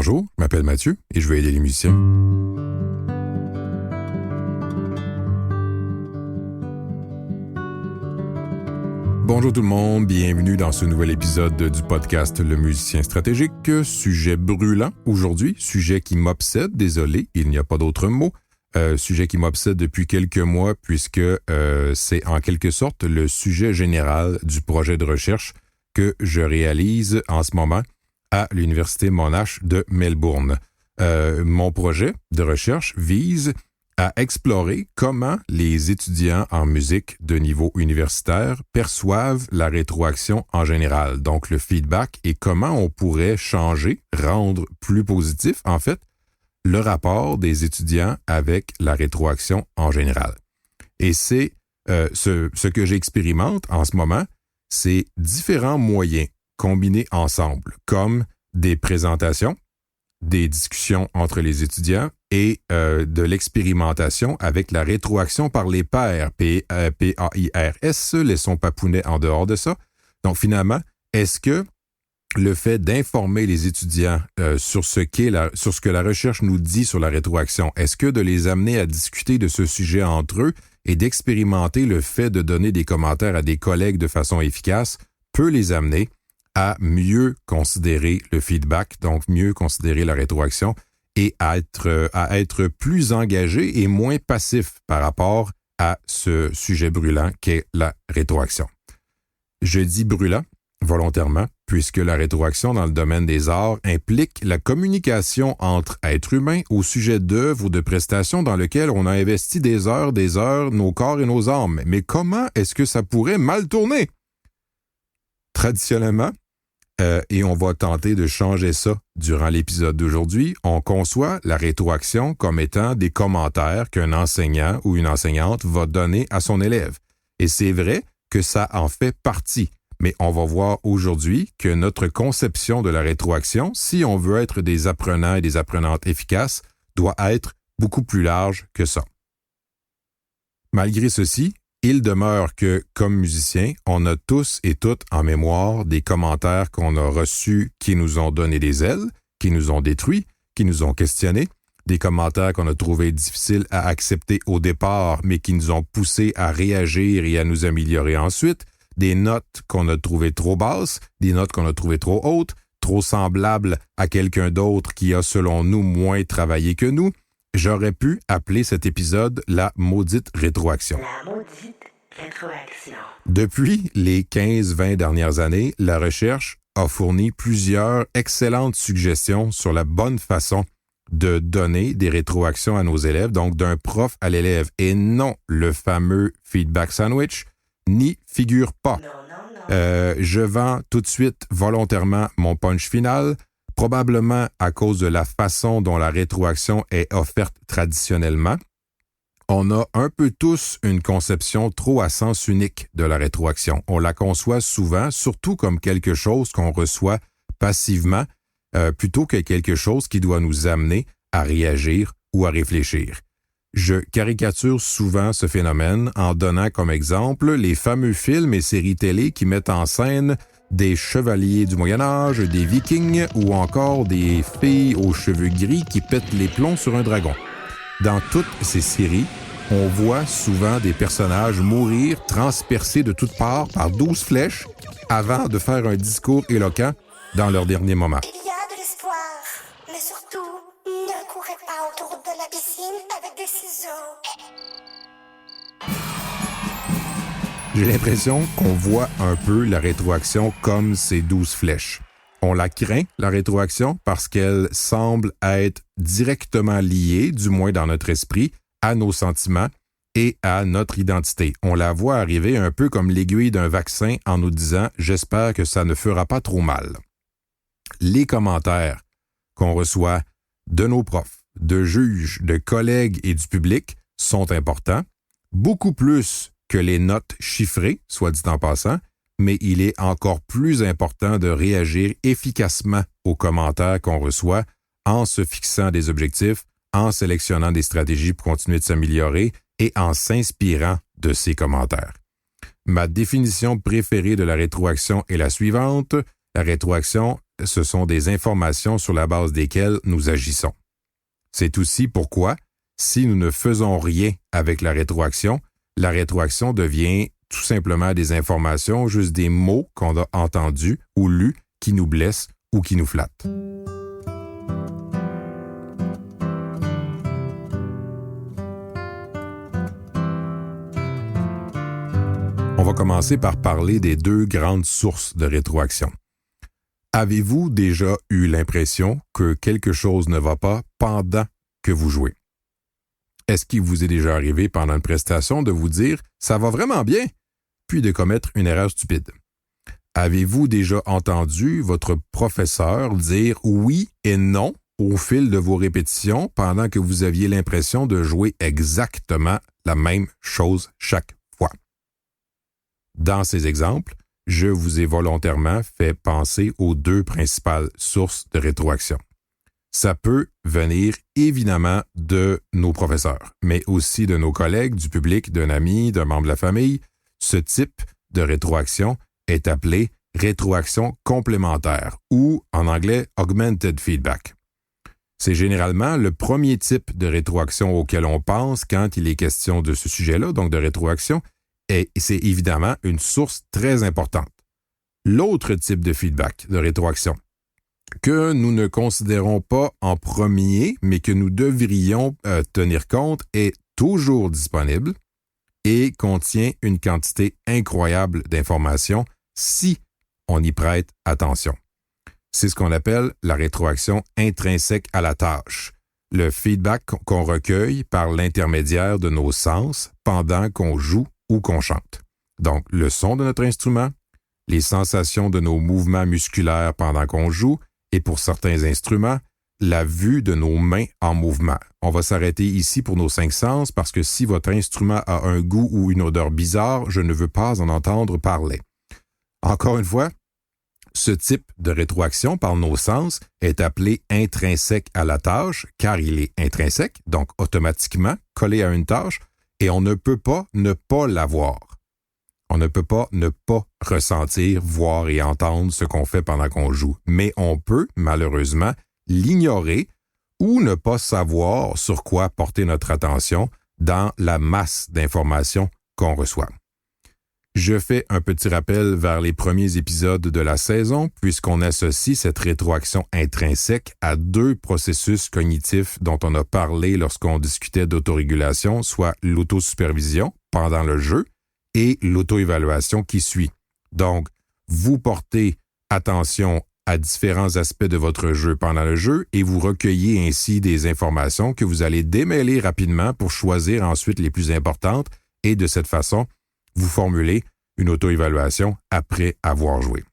Bonjour, je m'appelle Mathieu et je vais aider les musiciens. Bonjour tout le monde, bienvenue dans ce nouvel épisode du podcast Le Musicien Stratégique. Sujet brûlant aujourd'hui, sujet qui m'obsède, désolé, il n'y a pas d'autre mot. Sujet qui m'obsède depuis quelques mois puisque c'est en quelque sorte le sujet général du projet de recherche que je réalise en ce moment à l'Université Monash de Melbourne. Mon projet de recherche vise à explorer comment les étudiants en musique de niveau universitaire perçoivent la rétroaction en général, donc le feedback, et comment on pourrait changer, rendre plus positif, en fait, le rapport des étudiants avec la rétroaction en général. Et c'est ce que j'expérimente en ce moment, c'est différents moyens combinés ensemble, comme des présentations, des discussions entre les étudiants et de l'expérimentation avec la rétroaction par les pairs, P-A-I-R-S, laissons Papounet en dehors de ça. Donc finalement, est-ce que le fait d'informer les étudiants sur ce que la recherche nous dit sur la rétroaction, est-ce que de les amener à discuter de ce sujet entre eux et d'expérimenter le fait de donner des commentaires à des collègues de façon efficace peut les amener à mieux considérer le feedback, donc mieux considérer la rétroaction et à être plus engagé et moins passif par rapport à ce sujet brûlant qu'est la rétroaction. Je dis brûlant volontairement, puisque la rétroaction dans le domaine des arts implique la communication entre êtres humains au sujet d'œuvres ou de prestations dans lesquelles on a investi des heures, nos corps et nos âmes. Mais comment est-ce que ça pourrait mal tourner? Traditionnellement, et on va tenter de changer ça durant l'épisode d'aujourd'hui, on conçoit la rétroaction comme étant des commentaires qu'un enseignant ou une enseignante va donner à son élève. Et c'est vrai que ça en fait partie. Mais on va voir aujourd'hui que notre conception de la rétroaction, si on veut être des apprenants et des apprenantes efficaces, doit être beaucoup plus large que ça. Malgré ceci, il demeure que, comme musiciens, on a tous et toutes en mémoire des commentaires qu'on a reçus qui nous ont donné des ailes, qui nous ont détruits, qui nous ont questionnés, des commentaires qu'on a trouvés difficiles à accepter au départ, mais qui nous ont poussés à réagir et à nous améliorer ensuite, des notes qu'on a trouvées trop basses, des notes qu'on a trouvées trop hautes, trop semblables à quelqu'un d'autre qui a, selon nous, moins travaillé que nous. J'aurais pu appeler cet épisode la maudite rétroaction. La maudite rétroaction. Depuis les 15-20 dernières années, la recherche a fourni plusieurs excellentes suggestions sur la bonne façon de donner des rétroactions à nos élèves, donc d'un prof à l'élève, et non le fameux feedback sandwich, n'y figure pas. Je vends tout de suite volontairement mon punch final, probablement à cause de la façon dont la rétroaction est offerte traditionnellement. On a un peu tous une conception trop à sens unique de la rétroaction. On la conçoit souvent, surtout comme quelque chose qu'on reçoit passivement, plutôt que quelque chose qui doit nous amener à réagir ou à réfléchir. Je caricature souvent ce phénomène en donnant comme exemple les fameux films et séries télé qui mettent en scène des chevaliers du Moyen-Âge, des vikings ou encore des filles aux cheveux gris qui pètent les plombs sur un dragon. Dans toutes ces séries, on voit souvent des personnages mourir transpercés de toutes parts par 12 flèches avant de faire un discours éloquent dans leur dernier moment. Il y a de l'espoir, mais surtout, ne courez pas autour de la piscine avec des ciseaux. J'ai l'impression qu'on voit un peu la rétroaction comme ces 12 flèches. On la craint, la rétroaction, parce qu'elle semble être directement liée, du moins dans notre esprit, à nos sentiments et à notre identité. On la voit arriver un peu comme l'aiguille d'un vaccin en nous disant « j'espère que ça ne fera pas trop mal ». Les commentaires qu'on reçoit de nos profs, de juges, de collègues et du public sont importants, beaucoup plus que les notes chiffrées, soit dit en passant, mais il est encore plus important de réagir efficacement aux commentaires qu'on reçoit en se fixant des objectifs, en sélectionnant des stratégies pour continuer de s'améliorer et en s'inspirant de ces commentaires. Ma définition préférée de la rétroaction est la suivante. La rétroaction ce sont des informations sur la base desquelles nous agissons. C'est aussi pourquoi, si nous ne faisons rien avec la rétroaction devient tout simplement des informations, juste des mots qu'on a entendus ou lus qui nous blessent ou qui nous flattent. On va commencer par parler des deux grandes sources de rétroaction. Avez-vous déjà eu l'impression que quelque chose ne va pas pendant que vous jouez? Est-ce qu'il vous est déjà arrivé pendant une prestation de vous dire « ça va vraiment bien », puis de commettre une erreur stupide? Avez-vous déjà entendu votre professeur dire oui et non au fil de vos répétitions pendant que vous aviez l'impression de jouer exactement la même chose chaque fois? Dans ces exemples, je vous ai volontairement fait penser aux deux principales sources de rétroaction. Ça peut venir évidemment de nos professeurs, mais aussi de nos collègues, du public, d'un ami, d'un membre de la famille. Ce type de rétroaction est appelé rétroaction complémentaire ou, en anglais, augmented feedback. C'est généralement le premier type de rétroaction auquel on pense quand il est question de ce sujet-là, donc de rétroaction, et c'est évidemment une source très importante. L'autre type de feedback, de rétroaction, que nous ne considérons pas en premier, mais que nous devrions tenir compte, est toujours disponible et contient une quantité incroyable d'informations si on y prête attention. C'est ce qu'on appelle la rétroaction intrinsèque à la tâche, le feedback qu'on recueille par l'intermédiaire de nos sens pendant qu'on joue ou qu'on chante. Donc, le son de notre instrument, les sensations de nos mouvements musculaires pendant qu'on joue, et pour certains instruments, la vue de nos mains en mouvement. On va s'arrêter ici pour nos 5 sens parce que si votre instrument a un goût ou une odeur bizarre, je ne veux pas en entendre parler. Encore une fois, ce type de rétroaction par nos sens est appelé intrinsèque à la tâche car il est intrinsèque, donc automatiquement collé à une tâche, et on ne peut pas ne pas l'avoir. On ne peut pas ne pas ressentir, voir et entendre ce qu'on fait pendant qu'on joue, mais on peut, malheureusement, l'ignorer ou ne pas savoir sur quoi porter notre attention dans la masse d'informations qu'on reçoit. Je fais un petit rappel vers les premiers épisodes de la saison, puisqu'on associe cette rétroaction intrinsèque à deux processus cognitifs dont on a parlé lorsqu'on discutait d'autorégulation, soit l'autosupervision pendant le jeu et l'auto-évaluation qui suit. Donc, vous portez attention à différents aspects de votre jeu pendant le jeu et vous recueillez ainsi des informations que vous allez démêler rapidement pour choisir ensuite les plus importantes et de cette façon, vous formulez une auto-évaluation après avoir joué.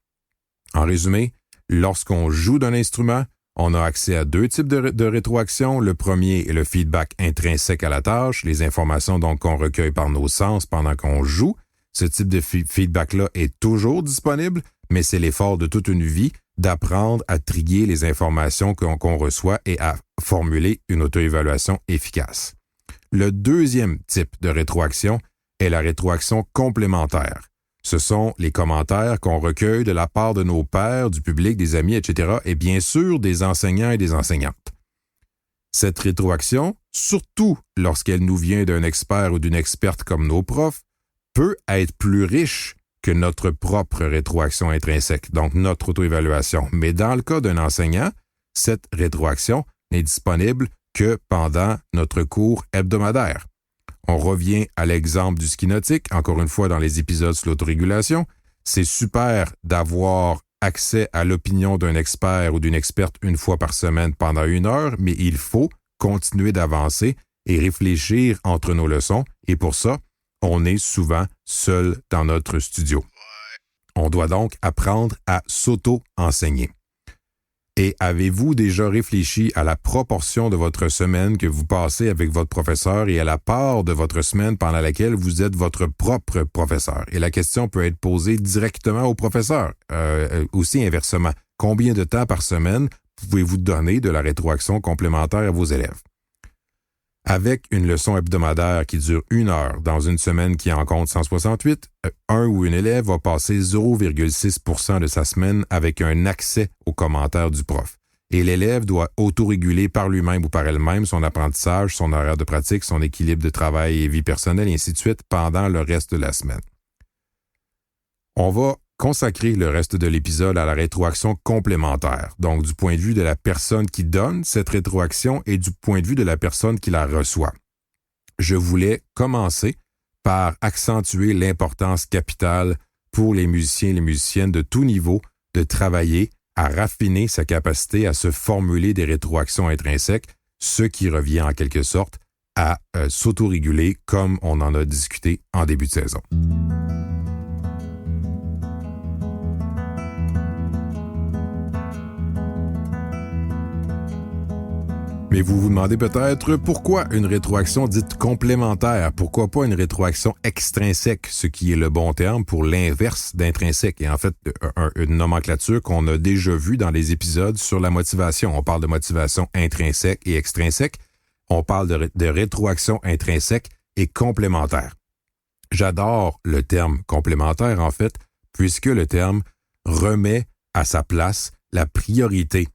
En résumé, lorsqu'on joue d'un instrument, on a accès à deux types de rétroaction. Le premier est le feedback intrinsèque à la tâche, les informations donc qu'on recueille par nos sens pendant qu'on joue. Ce type de feedback-là est toujours disponible, mais c'est l'effort de toute une vie d'apprendre à trier les informations qu'on reçoit et à formuler une auto-évaluation efficace. Le deuxième type de rétroaction est la rétroaction complémentaire. Ce sont les commentaires qu'on recueille de la part de nos pairs, du public, des amis, etc., et bien sûr des enseignants et des enseignantes. Cette rétroaction, surtout lorsqu'elle nous vient d'un expert ou d'une experte comme nos profs, peut être plus riche que notre propre rétroaction intrinsèque, donc notre auto-évaluation. Mais dans le cas d'un enseignant, cette rétroaction n'est disponible que pendant notre cours hebdomadaire. On revient à l'exemple du ski nautique, encore une fois dans les épisodes sur l'autorégulation. C'est super d'avoir accès à l'opinion d'un expert ou d'une experte une fois par semaine pendant 1 heure, mais il faut continuer d'avancer et réfléchir entre nos leçons. Et pour ça, on est souvent seul dans notre studio. On doit donc apprendre à s'auto-enseigner. Et avez-vous déjà réfléchi à la proportion de votre semaine que vous passez avec votre professeur et à la part de votre semaine pendant laquelle vous êtes votre propre professeur? Et la question peut être posée directement au professeur. Aussi inversement, combien de temps par semaine pouvez-vous donner de la rétroaction complémentaire à vos élèves? Avec une leçon hebdomadaire qui dure 1 heure dans une semaine qui en compte 168, un ou une élève va passer 0,6% de sa semaine avec un accès aux commentaires du prof. Et l'élève doit autoréguler par lui-même ou par elle-même son apprentissage, son horaire de pratique, son équilibre de travail et vie personnelle, et ainsi de suite, pendant le reste de la semaine. On va consacrer le reste de l'épisode à la rétroaction complémentaire, donc du point de vue de la personne qui donne cette rétroaction et du point de vue de la personne qui la reçoit. Je voulais commencer par accentuer l'importance capitale pour les musiciens et les musiciennes de tout niveau de travailler à raffiner sa capacité à se formuler des rétroactions intrinsèques, ce qui revient en quelque sorte à s'autoréguler comme on en a discuté en début de saison. Mais vous vous demandez peut-être pourquoi une rétroaction dite complémentaire, pourquoi pas une rétroaction extrinsèque, ce qui est le bon terme pour l'inverse d'intrinsèque, et en fait une nomenclature qu'on a déjà vue dans les épisodes sur la motivation. On parle de motivation intrinsèque et extrinsèque, on parle de rétroaction intrinsèque et complémentaire. J'adore le terme complémentaire en fait, puisque le terme remet à sa place la priorité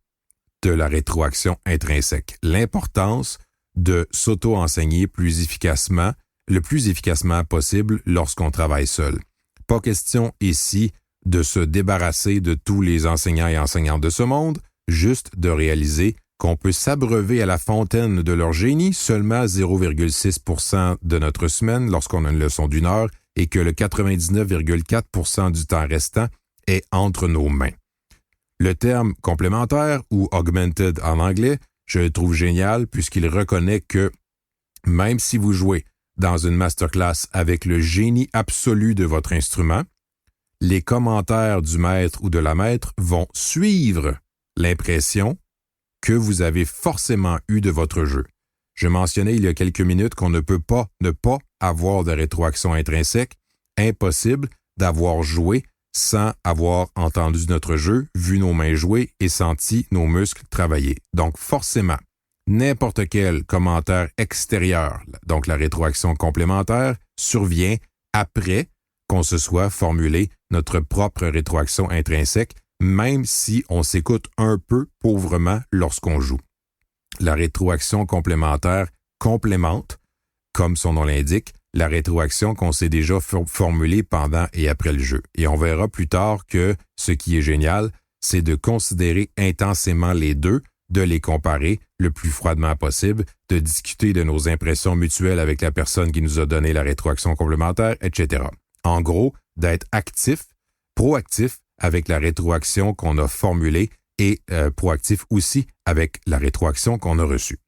de la rétroaction intrinsèque. L'importance de s'auto-enseigner le plus efficacement possible lorsqu'on travaille seul. Pas question ici de se débarrasser de tous les enseignants et enseignantes de ce monde, juste de réaliser qu'on peut s'abreuver à la fontaine de leur génie seulement 0,6% de notre semaine lorsqu'on a une leçon d'1 heure et que le 99,4% du temps restant est entre nos mains. Le terme complémentaire ou augmented en anglais, je le trouve génial puisqu'il reconnaît que même si vous jouez dans une masterclass avec le génie absolu de votre instrument, les commentaires du maître ou de la maître vont suivre l'impression que vous avez forcément eue de votre jeu. Je mentionnais il y a quelques minutes qu'on ne peut pas ne pas avoir de rétroaction intrinsèque, impossible d'avoir joué sans avoir entendu notre jeu, vu nos mains jouer et senti nos muscles travailler. Donc forcément, n'importe quel commentaire extérieur, donc la rétroaction complémentaire, survient après qu'on se soit formulé notre propre rétroaction intrinsèque, même si on s'écoute un peu pauvrement lorsqu'on joue. La rétroaction complémentaire complémente, comme son nom l'indique, la rétroaction qu'on s'est déjà formulée pendant et après le jeu. Et on verra plus tard que ce qui est génial, c'est de considérer intensément les deux, de les comparer le plus froidement possible, de discuter de nos impressions mutuelles avec la personne qui nous a donné la rétroaction complémentaire, etc. En gros, d'être actif, proactif avec la rétroaction qu'on a formulée et proactif aussi avec la rétroaction qu'on a reçue.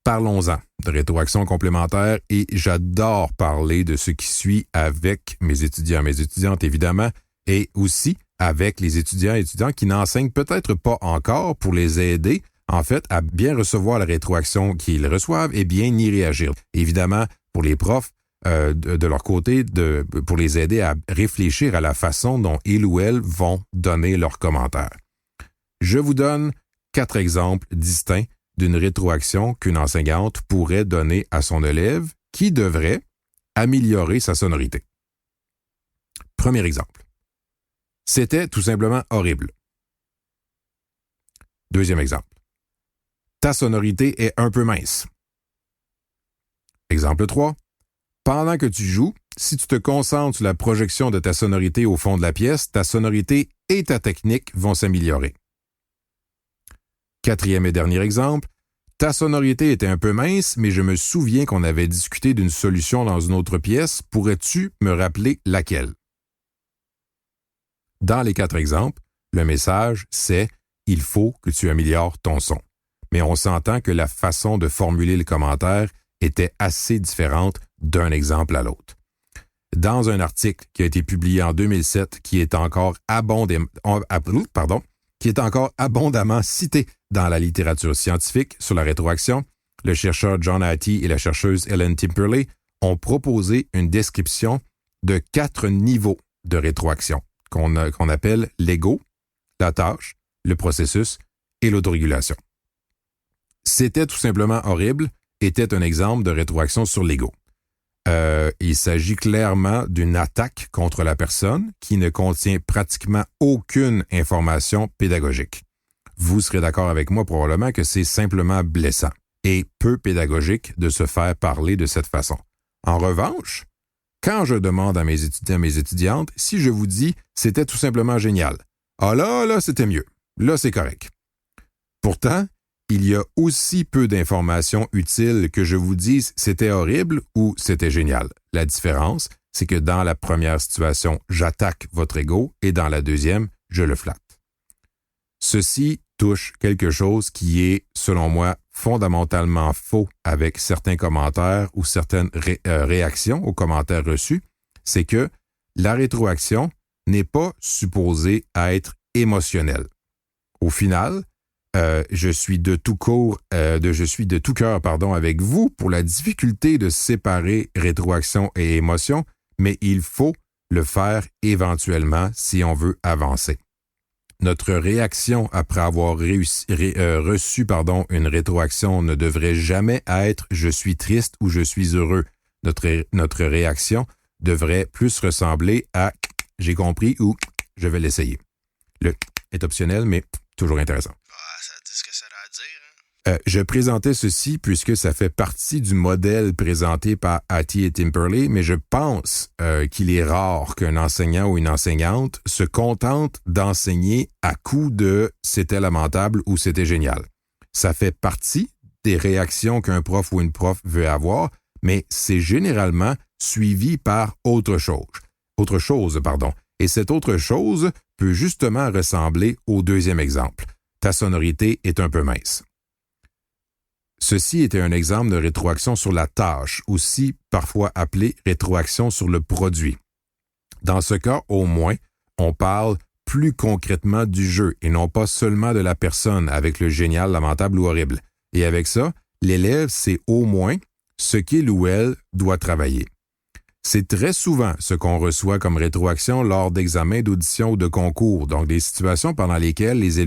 Parlons-en de rétroaction complémentaire et j'adore parler de ce qui suit avec mes étudiants, mes étudiantes évidemment, et aussi avec les étudiants et étudiants qui n'enseignent peut-être pas encore pour les aider, en fait, à bien recevoir la rétroaction qu'ils reçoivent et bien y réagir. Évidemment, pour les profs, de leur côté, pour les aider à réfléchir à la façon dont ils ou elles vont donner leurs commentaires. Je vous donne 4 exemples distincts d'une rétroaction qu'une enseignante pourrait donner à son élève qui devrait améliorer sa sonorité. Premier exemple. C'était tout simplement horrible. Deuxième exemple. Ta sonorité est un peu mince. Exemple 3. Pendant que tu joues, si tu te concentres sur la projection de ta sonorité au fond de la pièce, ta sonorité et ta technique vont s'améliorer. Quatrième et dernier exemple. Ta sonorité était un peu mince, mais je me souviens qu'on avait discuté d'une solution dans une autre pièce. Pourrais-tu me rappeler laquelle? Dans les 4 exemples, le message, c'est « il faut que tu améliores ton son ». Mais on s'entend que la façon de formuler le commentaire était assez différente d'un exemple à l'autre. Dans un article qui a été publié en 2007, qui est encore abondamment cité dans la littérature scientifique sur la rétroaction, le chercheur John Hattie et la chercheuse Ellen Timperley ont proposé une description de 4 niveaux de rétroaction qu'on appelle l'ego, la tâche, le processus et l'autorégulation. C'était tout simplement horrible était un exemple de rétroaction sur l'ego. Il s'agit clairement d'une attaque contre la personne qui ne contient pratiquement aucune information pédagogique. Vous serez d'accord avec moi probablement que c'est simplement blessant et peu pédagogique de se faire parler de cette façon. En revanche, quand je demande à mes étudiants et mes étudiantes si je vous dis « c'était tout simplement génial », ah là, c'était mieux. Là, c'est correct. Pourtant, il y a aussi peu d'informations utiles que je vous dise « c'était horrible » ou « c'était génial ». La différence, c'est que dans la première situation, j'attaque votre ego et dans la deuxième, je le flatte. Ceci touche quelque chose qui est, selon moi, fondamentalement faux avec certains commentaires ou certaines réactions aux commentaires reçus, c'est que la rétroaction n'est pas supposée à être émotionnelle. Au final, je suis de tout cœur avec vous pour la difficulté de séparer rétroaction et émotion, mais il faut le faire éventuellement si on veut avancer. Notre réaction après avoir reçu une rétroaction ne devrait jamais être « je suis triste » ou « je suis heureux ». Notre réaction devrait plus ressembler à « j'ai compris » ou « je vais l'essayer ». Le « est optionnel, mais toujours intéressant. Ça dit ce que ça a à dire, hein? Je présentais ceci puisque ça fait partie du modèle présenté par Hattie et Timperley, mais je pense qu'il est rare qu'un enseignant ou une enseignante se contente d'enseigner à coup de « c'était lamentable » ou « c'était génial ». Ça fait partie des réactions qu'un prof ou une prof veut avoir, mais c'est généralement suivi par autre chose. Et cette autre chose peut justement ressembler au deuxième exemple. Ta sonorité est un peu mince. Ceci était un exemple de rétroaction sur la tâche, aussi parfois appelée rétroaction sur le produit. Dans ce cas, au moins, on parle plus concrètement du jeu et non pas seulement de la personne avec le génial, lamentable ou horrible. Et avec ça, l'élève sait au moins ce qu'il ou elle doit travailler. C'est très souvent ce qu'on reçoit comme rétroaction lors d'examens, d'auditions ou de concours, donc des situations pendant lesquelles les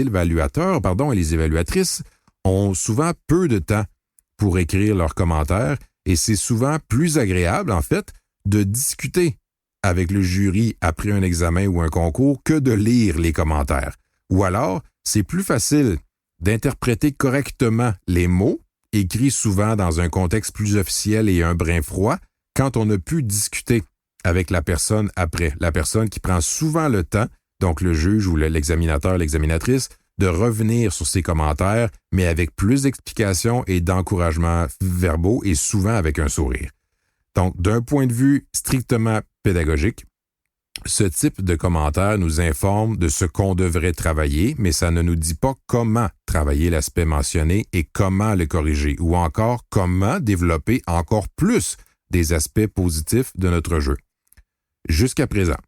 évaluateurs et les évaluatrices ont souvent peu de temps pour écrire leurs commentaires et c'est souvent plus agréable, en fait, de discuter avec le jury après un examen ou un concours que de lire les commentaires. Ou alors, c'est plus facile d'interpréter correctement les mots, écrits souvent dans un contexte plus officiel et un brin froid, quand on a pu discuter avec la personne après, la personne qui prend souvent le temps, donc le juge ou l'examinateur, l'examinatrice, de revenir sur ses commentaires, mais avec plus d'explications et d'encouragements verbaux et souvent avec un sourire. Donc, d'un point de vue strictement pédagogique, ce type de commentaire nous informe de ce qu'on devrait travailler, mais ça ne nous dit pas comment travailler l'aspect mentionné et comment le corriger, ou encore comment développer encore plus des aspects positifs de notre jeu. Jusqu'à présent,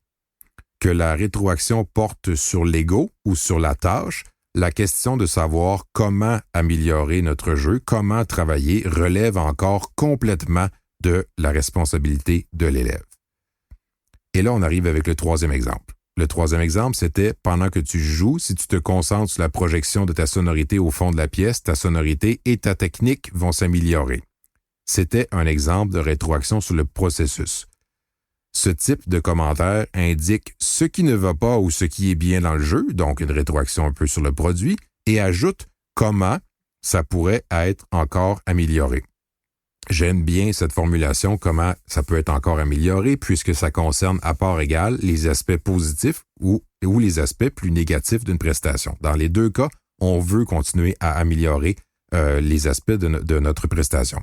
que la rétroaction porte sur l'ego ou sur la tâche, la question de savoir comment améliorer notre jeu, comment travailler, relève encore complètement de la responsabilité de l'élève. Et là, on arrive avec le troisième exemple. Le troisième exemple, c'était pendant que tu joues, si tu te concentres sur la projection de ta sonorité au fond de la pièce, ta sonorité et ta technique vont s'améliorer. C'était un exemple de rétroaction sur le processus. Ce type de commentaire indique ce qui ne va pas ou ce qui est bien dans le jeu, donc une rétroaction un peu sur le produit, et ajoute comment ça pourrait être encore amélioré. J'aime bien cette formulation, comment ça peut être encore amélioré, puisque ça concerne à part égale les aspects positifs ou les aspects plus négatifs d'une prestation. Dans les deux cas, on veut continuer à améliorer les aspects de notre prestation.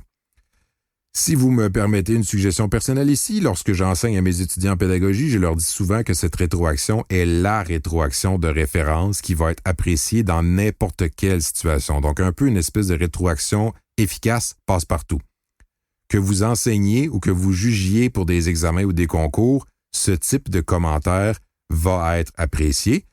Si vous me permettez une suggestion personnelle ici, lorsque j'enseigne à mes étudiants en pédagogie, je leur dis souvent que cette rétroaction est la rétroaction de référence qui va être appréciée dans n'importe quelle situation. Donc, un peu une espèce de rétroaction efficace passe-partout. Que vous enseigniez ou que vous jugiez pour des examens ou des concours, ce type de commentaire va être apprécié.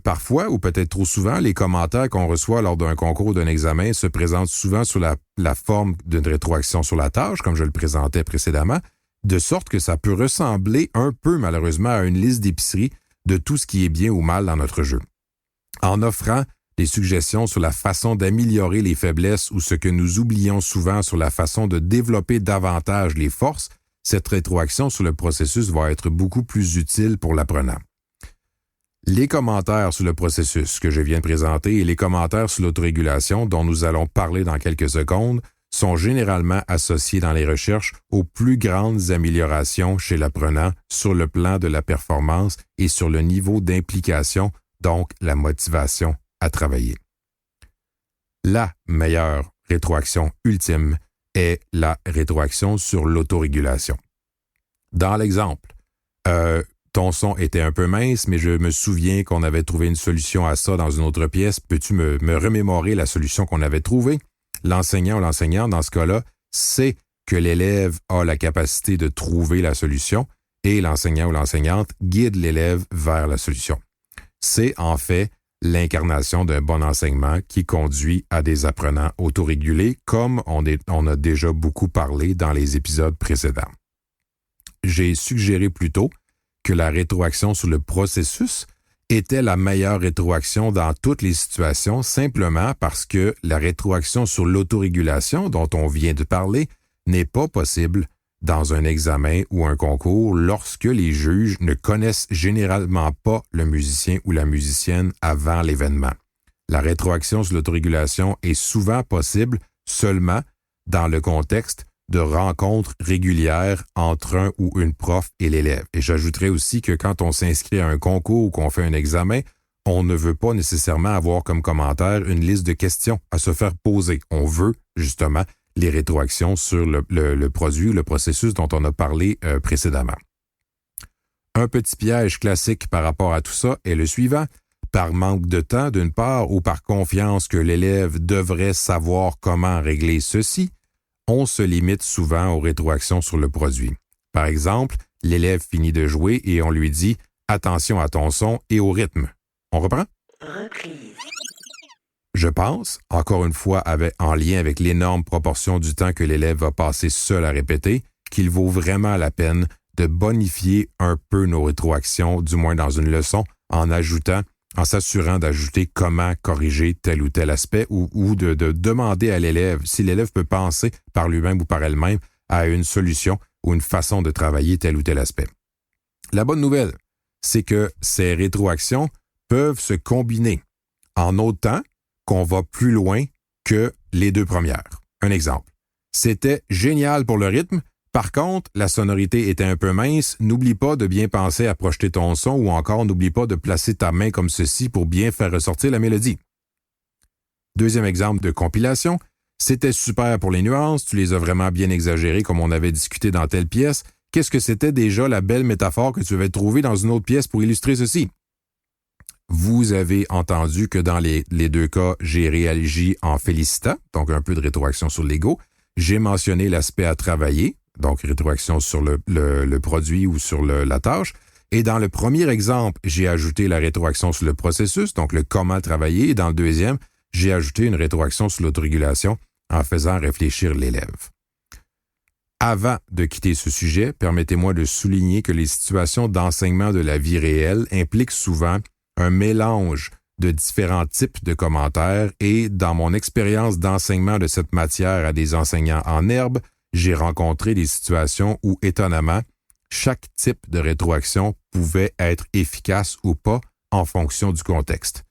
Parfois, ou peut-être trop souvent, les commentaires qu'on reçoit lors d'un concours ou d'un examen se présentent souvent sous la forme d'une rétroaction sur la tâche, comme je le présentais précédemment, de sorte que ça peut ressembler un peu, malheureusement, à une liste d'épicerie de tout ce qui est bien ou mal dans notre jeu. En offrant les suggestions sur la façon d'améliorer les faiblesses ou ce que nous oublions souvent sur la façon de développer davantage les forces, cette rétroaction sur le processus va être beaucoup plus utile pour l'apprenant. Les commentaires sur le processus que je viens de présenter et les commentaires sur l'autorégulation dont nous allons parler dans quelques secondes sont généralement associés dans les recherches aux plus grandes améliorations chez l'apprenant sur le plan de la performance et sur le niveau d'implication, donc la motivation à travailler. La meilleure rétroaction ultime est la rétroaction sur l'autorégulation. Dans l'exemple, ton son était un peu mince, mais je me souviens qu'on avait trouvé une solution à ça dans une autre pièce. Peux-tu me remémorer la solution qu'on avait trouvée? L'enseignant ou l'enseignante, dans ce cas-là, sait que l'élève a la capacité de trouver la solution et l'enseignant ou l'enseignante guide l'élève vers la solution. C'est en fait l'incarnation d'un bon enseignement qui conduit à des apprenants autorégulés, comme on a déjà beaucoup parlé dans les épisodes précédents. J'ai suggéré plus tôt que la rétroaction sur le processus était la meilleure rétroaction dans toutes les situations, simplement parce que la rétroaction sur l'autorégulation dont on vient de parler n'est pas possible dans un examen ou un concours lorsque les juges ne connaissent généralement pas le musicien ou la musicienne avant l'événement. La rétroaction sur l'autorégulation est souvent possible seulement dans le contexte de rencontres régulières entre un ou une prof et l'élève. Et j'ajouterais aussi que quand on s'inscrit à un concours ou qu'on fait un examen, on ne veut pas nécessairement avoir comme commentaire une liste de questions à se faire poser. On veut justement les rétroactions sur le produit, le processus dont on a parlé précédemment. Un petit piège classique par rapport à tout ça est le suivant. Par manque de temps, d'une part, ou par confiance que l'élève devrait savoir comment régler ceci, on se limite souvent aux rétroactions sur le produit. Par exemple, l'élève finit de jouer et on lui dit « Attention à ton son et au rythme ». On reprend? Reprise. Je pense, encore une fois en lien avec l'énorme proportion du temps que l'élève va passer seul à répéter, qu'il vaut vraiment la peine de bonifier un peu nos rétroactions, du moins dans une leçon, en s'assurant d'ajouter comment corriger tel ou tel aspect ou de demander à l'élève si l'élève peut penser par lui-même ou par elle-même à une solution ou une façon de travailler tel ou tel aspect. La bonne nouvelle, c'est que ces rétroactions peuvent se combiner en autant qu'on va plus loin que les deux premières. Un exemple. C'était génial pour le rythme. Par contre, la sonorité était un peu mince. N'oublie pas de bien penser à projeter ton son ou encore n'oublie pas de placer ta main comme ceci pour bien faire ressortir la mélodie. Deuxième exemple de compilation. C'était super pour les nuances. Tu les as vraiment bien exagérées comme on avait discuté dans telle pièce. Qu'est-ce que c'était déjà la belle métaphore que tu avais trouvée dans une autre pièce pour illustrer ceci? Vous avez entendu que dans les deux cas, j'ai réagi en félicitant, donc un peu de rétroaction sur l'ego. J'ai mentionné l'aspect à travailler, donc rétroaction sur le produit ou sur la tâche. Et dans le premier exemple, j'ai ajouté la rétroaction sur le processus, donc le comment travailler. Et dans le deuxième, j'ai ajouté une rétroaction sur l'autorégulation en faisant réfléchir l'élève. Avant de quitter ce sujet, permettez-moi de souligner que les situations d'enseignement de la vie réelle impliquent souvent un mélange de différents types de commentaires et dans mon expérience d'enseignement de cette matière à des enseignants en herbe, j'ai rencontré des situations où, étonnamment, chaque type de rétroaction pouvait être efficace ou pas en fonction du contexte.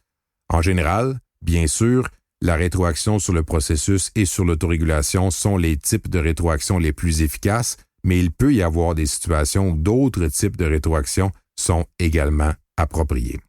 En général, bien sûr, la rétroaction sur le processus et sur l'autorégulation sont les types de rétroaction les plus efficaces, mais il peut y avoir des situations où d'autres types de rétroaction sont également appropriés.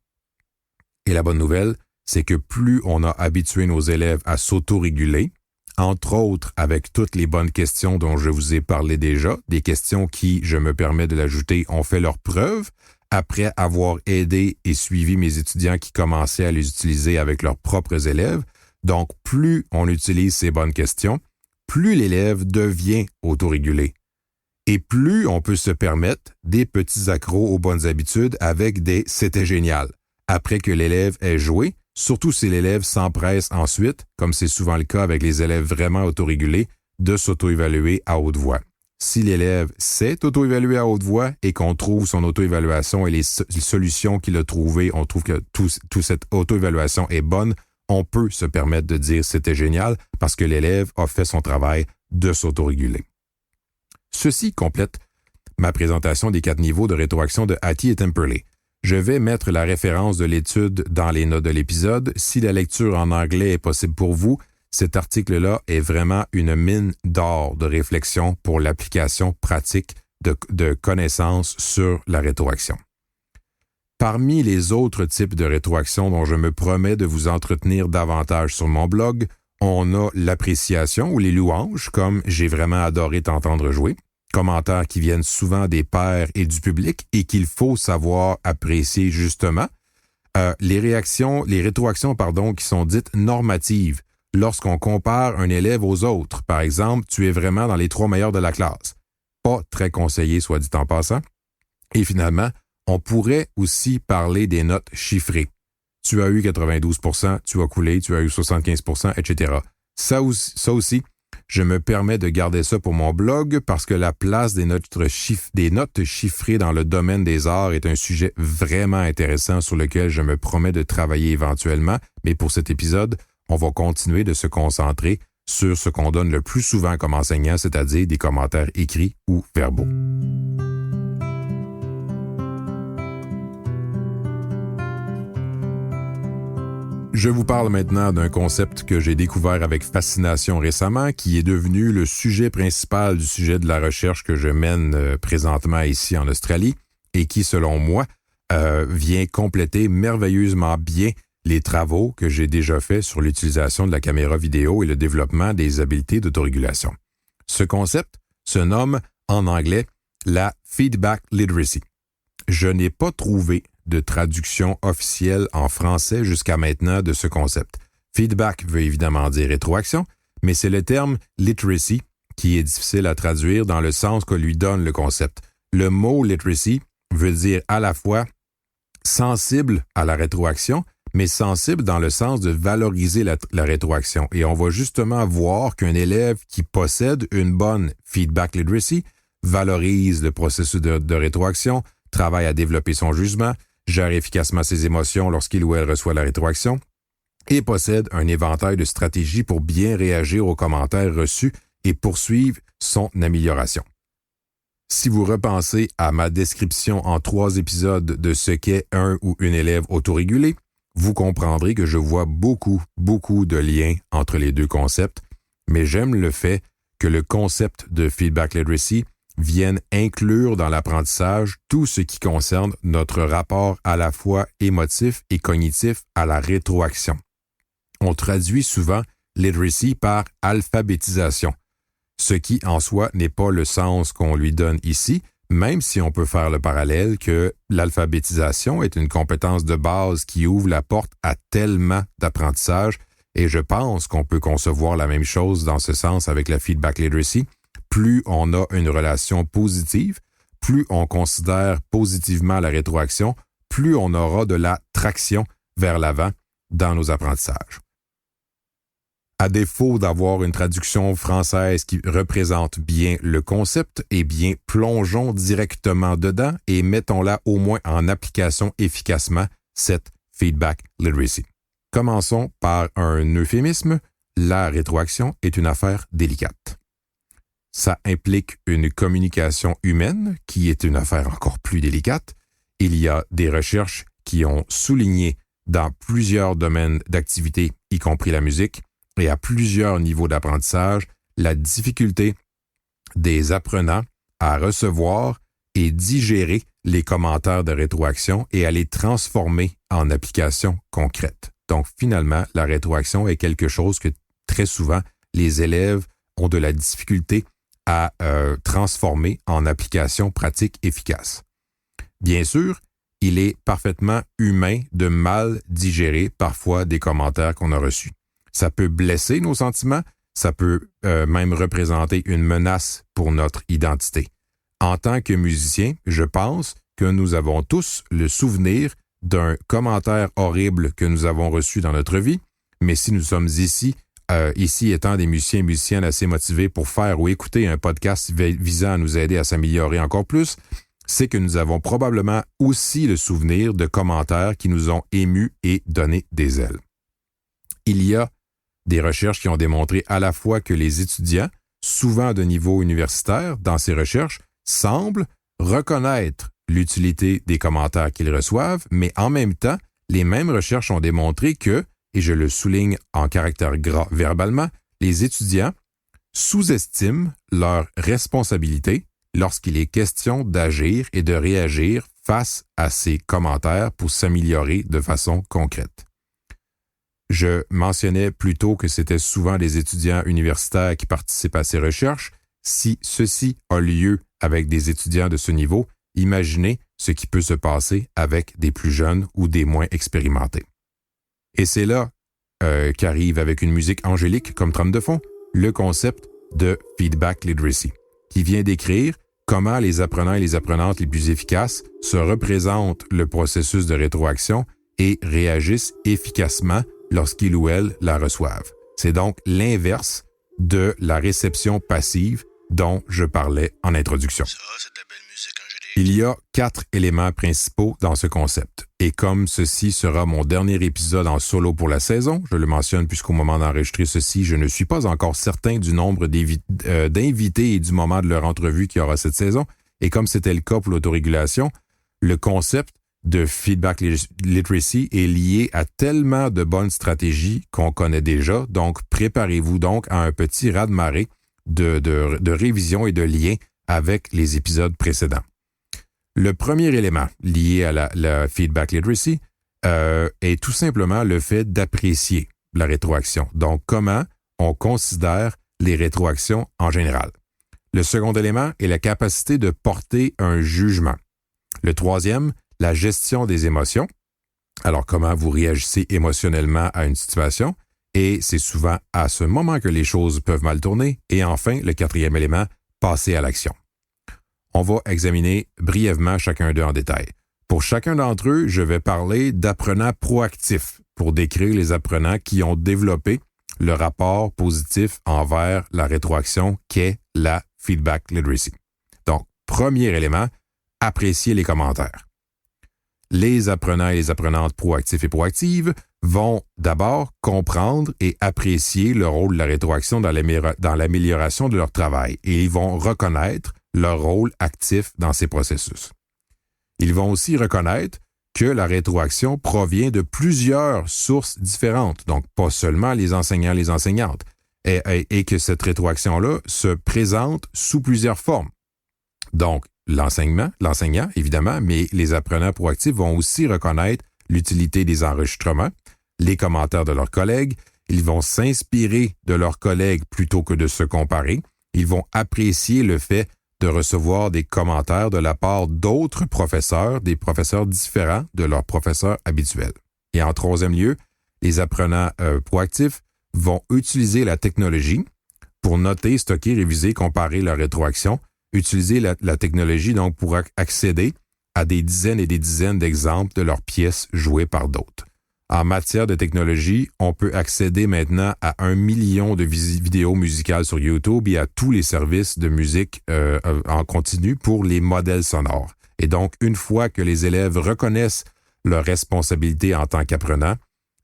Et la bonne nouvelle, c'est que plus on a habitué nos élèves à s'autoréguler, entre autres avec toutes les bonnes questions dont je vous ai parlé déjà, des questions qui, je me permets de l'ajouter, ont fait leur preuve, après avoir aidé et suivi mes étudiants qui commençaient à les utiliser avec leurs propres élèves. Donc, plus on utilise ces bonnes questions, plus l'élève devient autorégulé. Et plus on peut se permettre des petits accros aux bonnes habitudes avec des « c'était génial ». Après que l'élève ait joué, surtout si l'élève s'empresse ensuite, comme c'est souvent le cas avec les élèves vraiment autorégulés, de s'auto-évaluer à haute voix. Si l'élève s'est auto-évalué à haute voix et qu'on trouve son auto-évaluation et les solutions qu'il a trouvées, on trouve que toute cette auto-évaluation est bonne, on peut se permettre de dire c'était génial parce que l'élève a fait son travail de s'autoréguler. Ceci complète ma présentation des 4 niveaux de rétroaction de Hattie et Temperley. Je vais mettre la référence de l'étude dans les notes de l'épisode. Si la lecture en anglais est possible pour vous, cet article-là est vraiment une mine d'or de réflexion pour l'application pratique de connaissances sur la rétroaction. Parmi les autres types de rétroaction dont je me promets de vous entretenir davantage sur mon blog, on a l'appréciation ou les louanges, comme « j'ai vraiment adoré t'entendre jouer », commentaires qui viennent souvent des pairs et du public et qu'il faut savoir apprécier justement. Les rétroactions, qui sont dites normatives, lorsqu'on compare un élève aux autres. Par exemple, tu es vraiment dans les 3 meilleurs de la classe. Pas très conseillé, soit dit en passant. Et finalement, on pourrait aussi parler des notes chiffrées. Tu as eu 92%, tu as coulé, tu as eu 75%, etc. Ça aussi, je me permets de garder ça pour mon blog parce que la place des notes chiffrées dans le domaine des arts est un sujet vraiment intéressant sur lequel je me promets de travailler éventuellement. Mais pour cet épisode, on va continuer de se concentrer sur ce qu'on donne le plus souvent comme enseignant, c'est-à-dire des commentaires écrits ou verbaux. Je vous parle maintenant d'un concept que j'ai découvert avec fascination récemment, qui est devenu le sujet principal du sujet de la recherche que je mène présentement ici en Australie et qui, selon moi, vient compléter merveilleusement bien les travaux que j'ai déjà faits sur l'utilisation de la caméra vidéo et le développement des habiletés d'autorégulation. Ce concept se nomme en anglais la feedback literacy. Je n'ai pas trouvé de traduction officielle en français jusqu'à maintenant de ce concept. Feedback veut évidemment dire rétroaction, mais c'est le terme literacy qui est difficile à traduire dans le sens que lui donne le concept. Le mot literacy veut dire à la fois sensible à la rétroaction, mais sensible dans le sens de valoriser la rétroaction. Et on va justement voir qu'un élève qui possède une bonne feedback literacy valorise le processus de rétroaction, travaille à développer son jugement, gère efficacement ses émotions lorsqu'il ou elle reçoit la rétroaction et possède un éventail de stratégies pour bien réagir aux commentaires reçus et poursuivre son amélioration. Si vous repensez à ma description en 3 épisodes de ce qu'est un ou une élève autorégulé, vous comprendrez que je vois beaucoup de liens entre les 2 concepts, mais j'aime le fait que le concept de feedback literacy vienne inclure dans l'apprentissage tout ce qui concerne notre rapport à la fois émotif et cognitif à la rétroaction. On traduit souvent literacy par alphabétisation, ce qui en soi n'est pas le sens qu'on lui donne ici, même si on peut faire le parallèle que l'alphabétisation est une compétence de base qui ouvre la porte à tellement d'apprentissage, et je pense qu'on peut concevoir la même chose dans ce sens avec la feedback literacy. Plus on a une relation positive, plus on considère positivement la rétroaction, plus on aura de la traction vers l'avant dans nos apprentissages. À défaut d'avoir une traduction française qui représente bien le concept, eh bien, plongeons directement dedans et mettons-la au moins en application efficacement, cette feedback literacy. Commençons par un euphémisme. La rétroaction est une affaire délicate. Ça implique une communication humaine qui est une affaire encore plus délicate. Il y a des recherches qui ont souligné dans plusieurs domaines d'activité, y compris la musique, et à plusieurs niveaux d'apprentissage, la difficulté des apprenants à recevoir et digérer les commentaires de rétroaction et à les transformer en applications concrètes. Donc, finalement, la rétroaction est quelque chose que très souvent, les élèves ont de la difficulté à transformer en applications pratiques efficaces. Bien sûr, il est parfaitement humain de mal digérer parfois des commentaires qu'on a reçus. Ça peut blesser nos sentiments, ça peut même représenter une menace pour notre identité. En tant que musicien, je pense que nous avons tous le souvenir d'un commentaire horrible que nous avons reçu dans notre vie, mais si nous sommes ici étant des musiciens et musiciennes assez motivés pour faire ou écouter un podcast visant à nous aider à s'améliorer encore plus, c'est que nous avons probablement aussi le souvenir de commentaires qui nous ont émus et donné des ailes. Il y a des recherches qui ont démontré à la fois que les étudiants, souvent de niveau universitaire, dans ces recherches, semblent reconnaître l'utilité des commentaires qu'ils reçoivent, mais en même temps, les mêmes recherches ont démontré que, et je le souligne en caractère gras verbalement, les étudiants sous-estiment leur responsabilité lorsqu'il est question d'agir et de réagir face à ces commentaires pour s'améliorer de façon concrète. Je mentionnais plus tôt que c'était souvent des étudiants universitaires qui participent à ces recherches. Si ceci a lieu avec des étudiants de ce niveau, imaginez ce qui peut se passer avec des plus jeunes ou des moins expérimentés. Et c'est là qu'arrive avec une musique angélique comme trame de fond, le concept de feedback literacy, qui vient décrire comment les apprenants et les apprenantes les plus efficaces se représentent le processus de rétroaction et réagissent efficacement lorsqu'ils ou elles la reçoivent. C'est donc l'inverse de la réception passive dont je parlais en introduction. Ça, c'est de la belle musique angélique. Il y a 4 éléments principaux dans ce concept. Et comme ceci sera mon dernier épisode en solo pour la saison, je le mentionne puisqu'au moment d'enregistrer ceci, je ne suis pas encore certain du nombre d'invités et du moment de leur entrevue qu'il y aura cette saison. Et comme c'était le cas pour l'autorégulation, le concept de feedback literacy est lié à tellement de bonnes stratégies qu'on connaît déjà. Donc, préparez-vous donc à un petit raz-de-marée de révision et de lien avec les épisodes précédents. Le premier élément lié à la feedback literacy est tout simplement le fait d'apprécier la rétroaction. Donc, comment on considère les rétroactions en général. Le second élément est la capacité de porter un jugement. Le troisième, la gestion des émotions. Alors, comment vous réagissez émotionnellement à une situation? Et c'est souvent à ce moment que les choses peuvent mal tourner. Et enfin, le quatrième élément, passer à l'action. On va examiner brièvement chacun d'eux en détail. Pour chacun d'entre eux, je vais parler d'apprenants proactifs pour décrire les apprenants qui ont développé le rapport positif envers la rétroaction qu'est la feedback literacy. Donc, premier élément, apprécier les commentaires. Les apprenants et les apprenantes proactifs et proactives vont d'abord comprendre et apprécier le rôle de la rétroaction dans l'amélioration de leur travail et ils vont reconnaître leur rôle actif dans ces processus. Ils vont aussi reconnaître que la rétroaction provient de plusieurs sources différentes, donc pas seulement les enseignants, les enseignantes, et que cette rétroaction-là se présente sous plusieurs formes. Donc, l'enseignant, évidemment, mais les apprenants proactifs vont aussi reconnaître l'utilité des enregistrements, les commentaires de leurs collègues, ils vont s'inspirer de leurs collègues plutôt que de se comparer, ils vont apprécier le fait de recevoir des commentaires de la part d'autres professeurs, des professeurs différents de leurs professeurs habituels. Et en troisième lieu, les apprenants proactifs vont utiliser la technologie pour noter, stocker, réviser, comparer leur rétroaction, utiliser la technologie donc pour accéder à des dizaines et des dizaines d'exemples de leurs pièces jouées par d'autres. En matière de technologie, on peut accéder maintenant à 1 million de vidéos musicales sur YouTube et à tous les services de musique en continu pour les modèles sonores. Et donc, une fois que les élèves reconnaissent leur responsabilité en tant qu'apprenants,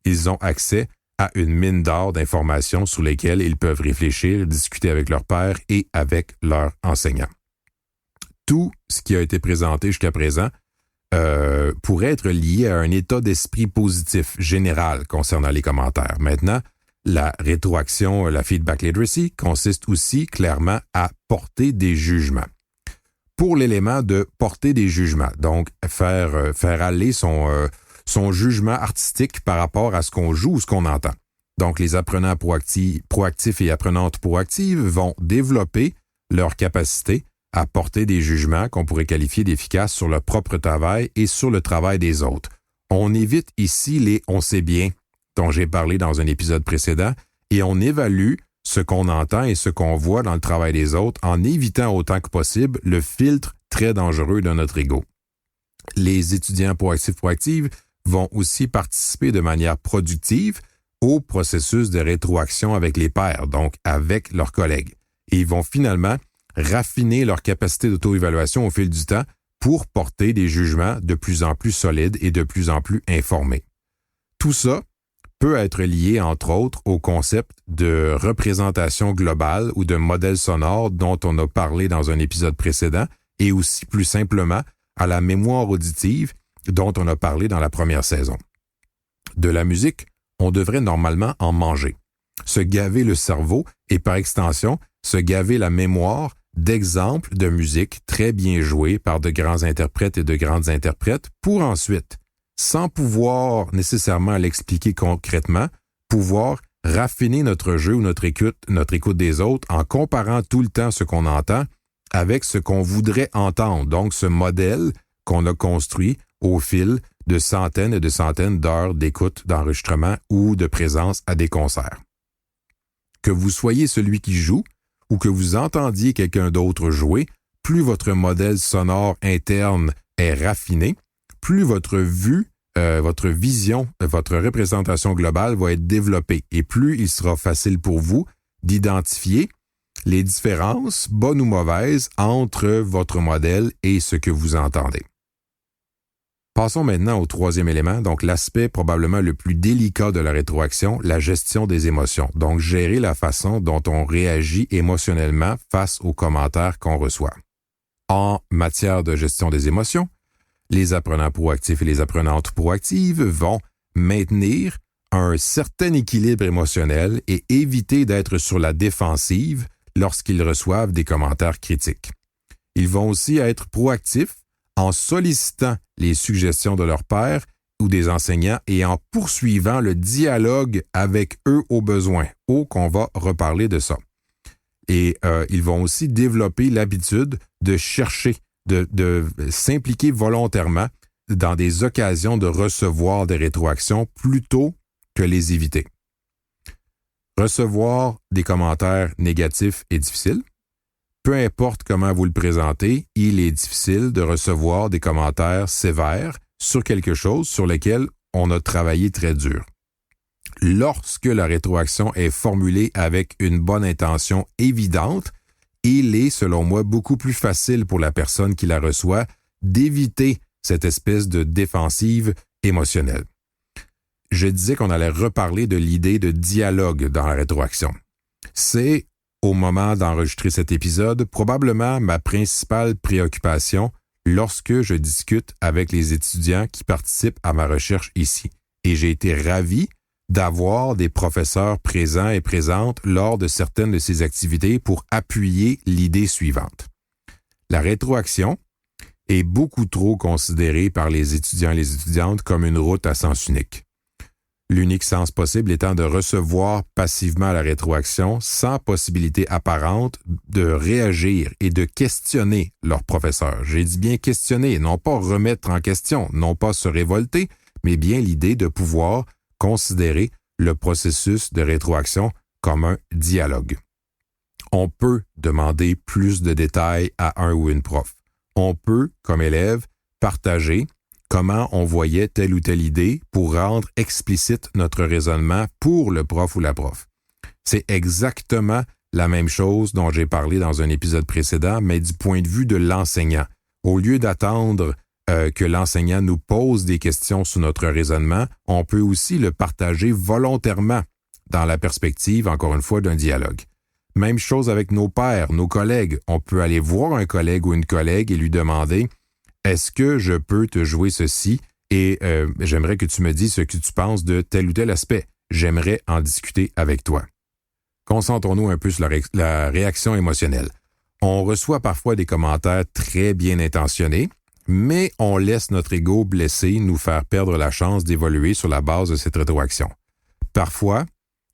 ils ont accès à une mine d'or d'informations sur lesquelles ils peuvent réfléchir, discuter avec leurs pairs et avec leurs enseignants. Tout ce qui a été présenté jusqu'à présent pourrait être lié à un état d'esprit positif général concernant les commentaires. Maintenant, la rétroaction, la feedback literacy, consiste aussi clairement à porter des jugements. Pour l'élément de porter des jugements, donc faire aller son jugement artistique par rapport à ce qu'on joue ou ce qu'on entend. Donc, les apprenants proactifs et apprenantes proactives vont développer leur capacité à porter des jugements qu'on pourrait qualifier d'efficaces sur leur propre travail et sur le travail des autres. On évite ici les « on sait bien » dont j'ai parlé dans un épisode précédent et on évalue ce qu'on entend et ce qu'on voit dans le travail des autres en évitant autant que possible le filtre très dangereux de notre ego. Les étudiants proactifs vont aussi participer de manière productive au processus de rétroaction avec les pairs, donc avec leurs collègues. Et ils vont finalement raffiner leur capacité d'auto-évaluation au fil du temps pour porter des jugements de plus en plus solides et de plus en plus informés. Tout ça peut être lié, entre autres, au concept de représentation globale ou de modèle sonore dont on a parlé dans un épisode précédent, et aussi plus simplement à la mémoire auditive dont on a parlé dans la première saison. De la musique, on devrait normalement en manger, se gaver le cerveau et par extension, se gaver la mémoire d'exemples de musique très bien joués par de grands interprètes et de grandes interprètes pour ensuite, sans pouvoir nécessairement l'expliquer concrètement, pouvoir raffiner notre jeu ou notre écoute des autres en comparant tout le temps ce qu'on entend avec ce qu'on voudrait entendre. Donc, ce modèle qu'on a construit au fil de centaines et de centaines d'heures d'écoute, d'enregistrement ou de présence à des concerts. Que vous soyez celui qui joue ou que vous entendiez quelqu'un d'autre jouer, plus votre modèle sonore interne est raffiné, plus votre vue, votre vision, votre représentation globale va être développée et plus il sera facile pour vous d'identifier les différences, bonnes ou mauvaises, entre votre modèle et ce que vous entendez. Passons maintenant au troisième élément, donc l'aspect probablement le plus délicat de la rétroaction, la gestion des émotions. Donc, gérer la façon dont on réagit émotionnellement face aux commentaires qu'on reçoit. En matière de gestion des émotions, les apprenants proactifs et les apprenantes proactives vont maintenir un certain équilibre émotionnel et éviter d'être sur la défensive lorsqu'ils reçoivent des commentaires critiques. Ils vont aussi être proactifs en sollicitant les suggestions de leurs pairs ou des enseignants et en poursuivant le dialogue avec eux au besoin. Qu'on va reparler de ça. Et ils vont aussi développer l'habitude de chercher, de s'impliquer volontairement dans des occasions de recevoir des rétroactions plutôt que les éviter. Recevoir des commentaires négatifs est difficile. Peu importe comment vous le présentez, il est difficile de recevoir des commentaires sévères sur quelque chose sur lequel on a travaillé très dur. Lorsque la rétroaction est formulée avec une bonne intention évidente, il est, selon moi, beaucoup plus facile pour la personne qui la reçoit d'éviter cette espèce de défensive émotionnelle. Je disais qu'on allait reparler de l'idée de dialogue dans la rétroaction. C'est, au moment d'enregistrer cet épisode, probablement ma principale préoccupation lorsque je discute avec les étudiants qui participent à ma recherche ici. Et j'ai été ravi d'avoir des professeurs présents et présentes lors de certaines de ces activités pour appuyer l'idée suivante. La rétroaction est beaucoup trop considérée par les étudiants et les étudiantes comme une route à sens unique. L'unique sens possible étant de recevoir passivement la rétroaction sans possibilité apparente de réagir et de questionner leur professeur. J'ai dit bien questionner, non pas remettre en question, non pas se révolter, mais bien l'idée de pouvoir considérer le processus de rétroaction comme un dialogue. On peut demander plus de détails à un ou une prof. On peut, comme élève, partager comment on voyait telle ou telle idée pour rendre explicite notre raisonnement pour le prof ou la prof. C'est exactement la même chose dont j'ai parlé dans un épisode précédent, mais du point de vue de l'enseignant. Au lieu d'attendre que l'enseignant nous pose des questions sur notre raisonnement, on peut aussi le partager volontairement dans la perspective, encore une fois, d'un dialogue. Même chose avec nos pairs, nos collègues. On peut aller voir un collègue ou une collègue et lui demander « Est-ce que je peux te jouer ceci et j'aimerais que tu me dises ce que tu penses de tel ou tel aspect. J'aimerais en discuter avec toi. » Concentrons-nous un peu sur la réaction émotionnelle. On reçoit parfois des commentaires très bien intentionnés, mais on laisse notre ego blessé nous faire perdre la chance d'évoluer sur la base de cette rétroaction. Parfois,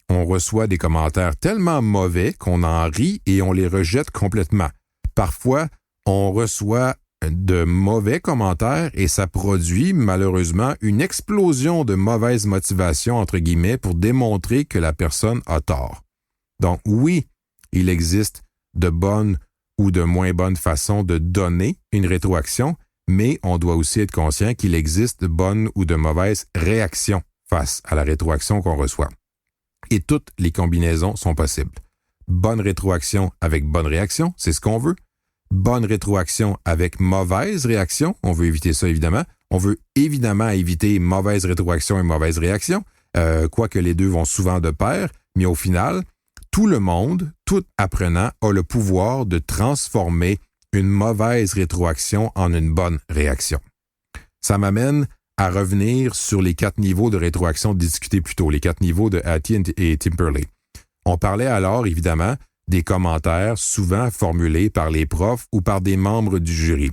on reçoit des commentaires tellement mauvais qu'on en rit et on les rejette complètement. Parfois, on reçoit de mauvais commentaires et ça produit malheureusement une explosion de mauvaise motivation, entre guillemets, pour démontrer que la personne a tort. Donc oui, il existe de bonnes ou de moins bonnes façons de donner une rétroaction, mais on doit aussi être conscient qu'il existe de bonnes ou de mauvaises réactions face à la rétroaction qu'on reçoit. Et toutes les combinaisons sont possibles. Bonne rétroaction avec bonne réaction, c'est ce qu'on veut. Bonne rétroaction avec mauvaise réaction, on veut éviter ça évidemment. On veut évidemment éviter mauvaise rétroaction et mauvaise réaction. quoique les deux vont souvent de pair, mais au final, tout le monde, tout apprenant a le pouvoir de transformer une mauvaise rétroaction en une bonne réaction. Ça m'amène à revenir sur les 4 niveaux de rétroaction discutés plus tôt, les 4 niveaux de Hattie et Timperley. On parlait alors, évidemment, des commentaires souvent formulés par les profs ou par des membres du jury.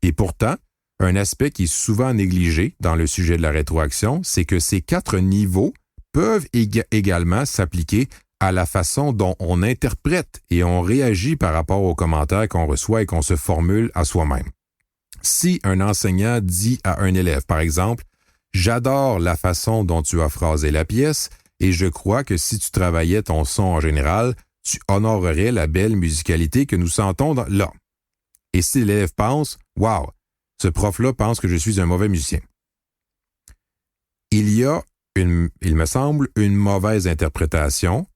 Et pourtant, un aspect qui est souvent négligé dans le sujet de la rétroaction, c'est que ces 4 niveaux peuvent également s'appliquer à la façon dont on interprète et on réagit par rapport aux commentaires qu'on reçoit et qu'on se formule à soi-même. Si un enseignant dit à un élève, par exemple, « J'adore la façon dont tu as phrasé la pièce et je crois que si tu travaillais ton son en général, tu honorerais la belle musicalité que nous sentons là. » Et si l'élève pense, « Wow, ce prof-là pense que je suis un mauvais musicien. » Il y a, il me semble, une mauvaise interprétation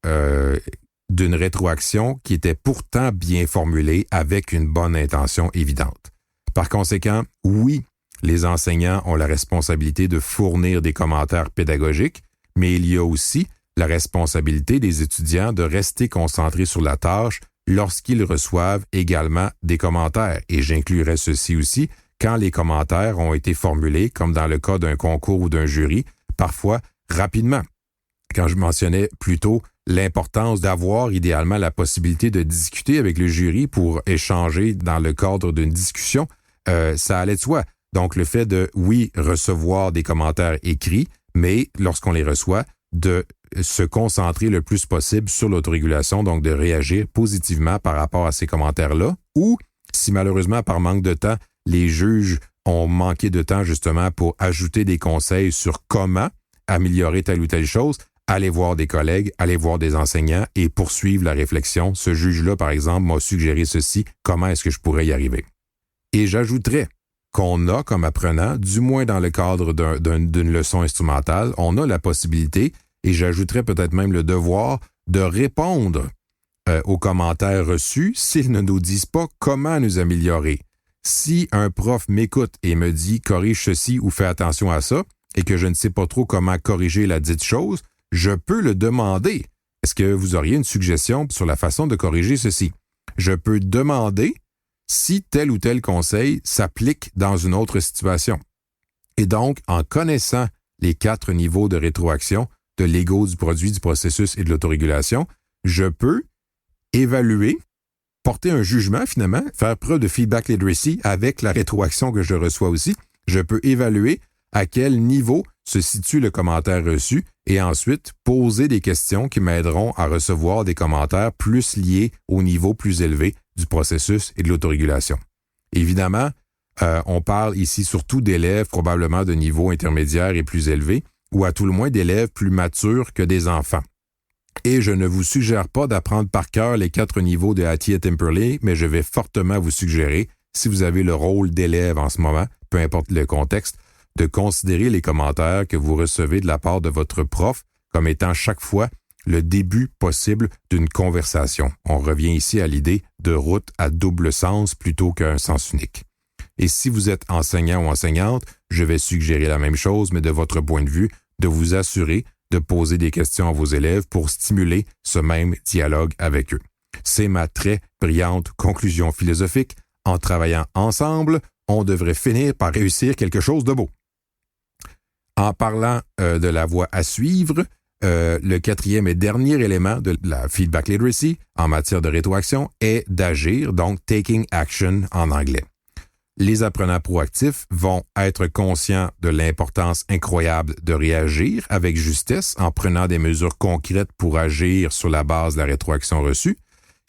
d'une rétroaction qui était pourtant bien formulée avec une bonne intention évidente. Par conséquent, oui, les enseignants ont la responsabilité de fournir des commentaires pédagogiques, mais il y a aussi la responsabilité des étudiants de rester concentrés sur la tâche lorsqu'ils reçoivent également des commentaires. Et j'inclurais ceci aussi quand les commentaires ont été formulés, comme dans le cas d'un concours ou d'un jury, parfois rapidement. Quand je mentionnais plus tôt l'importance d'avoir idéalement la possibilité de discuter avec le jury pour échanger dans le cadre d'une discussion, ça allait de soi. Donc, le fait de, oui, recevoir des commentaires écrits, mais lorsqu'on les reçoit, de se concentrer le plus possible sur l'autorégulation, donc de réagir positivement par rapport à ces commentaires-là, ou si malheureusement, par manque de temps, les juges ont manqué de temps justement pour ajouter des conseils sur comment améliorer telle ou telle chose, aller voir des collègues, aller voir des enseignants et poursuivre la réflexion. Ce juge-là, par exemple, m'a suggéré ceci, comment est-ce que je pourrais y arriver? Et j'ajouterais qu'on a comme apprenant, du moins dans le cadre d'une leçon instrumentale, on a la possibilité, et j'ajouterais peut-être même le devoir, de répondre aux commentaires reçus s'ils ne nous disent pas comment nous améliorer. Si un prof m'écoute et me dit « corrige ceci » ou « fais attention à ça », et que je ne sais pas trop comment corriger la dite chose, je peux le demander. Est-ce que vous auriez une suggestion sur la façon de corriger ceci? Je peux demander si tel ou tel conseil s'applique dans une autre situation. Et donc, en connaissant les 4 niveaux de rétroaction, de l'ego, du produit, du processus et de l'autorégulation, je peux évaluer, porter un jugement finalement, faire preuve de feedback literacy avec la rétroaction que je reçois aussi. Je peux évaluer à quel niveau se situe le commentaire reçu et ensuite poser des questions qui m'aideront à recevoir des commentaires plus liés au niveau plus élevé du processus et de l'autorégulation. Évidemment, on parle ici surtout d'élèves probablement de niveau intermédiaire et plus élevé, ou à tout le moins d'élèves plus matures que des enfants. Et je ne vous suggère pas d'apprendre par cœur les 4 niveaux de Hattie et Timperley, mais je vais fortement vous suggérer, si vous avez le rôle d'élève en ce moment, peu importe le contexte, de considérer les commentaires que vous recevez de la part de votre prof comme étant chaque fois le début possible d'une conversation. On revient ici à l'idée de route à double sens plutôt qu'un sens unique. Et si vous êtes enseignant ou enseignante, je vais suggérer la même chose, mais de votre point de vue, de vous assurer de poser des questions à vos élèves pour stimuler ce même dialogue avec eux. C'est ma très brillante conclusion philosophique. En travaillant ensemble, on devrait finir par réussir quelque chose de beau. En parlant de la voie à suivre, le 4e et dernier élément de la feedback literacy en matière de rétroaction est d'agir, donc taking action en anglais. Les apprenants proactifs vont être conscients de l'importance incroyable de réagir avec justesse en prenant des mesures concrètes pour agir sur la base de la rétroaction reçue.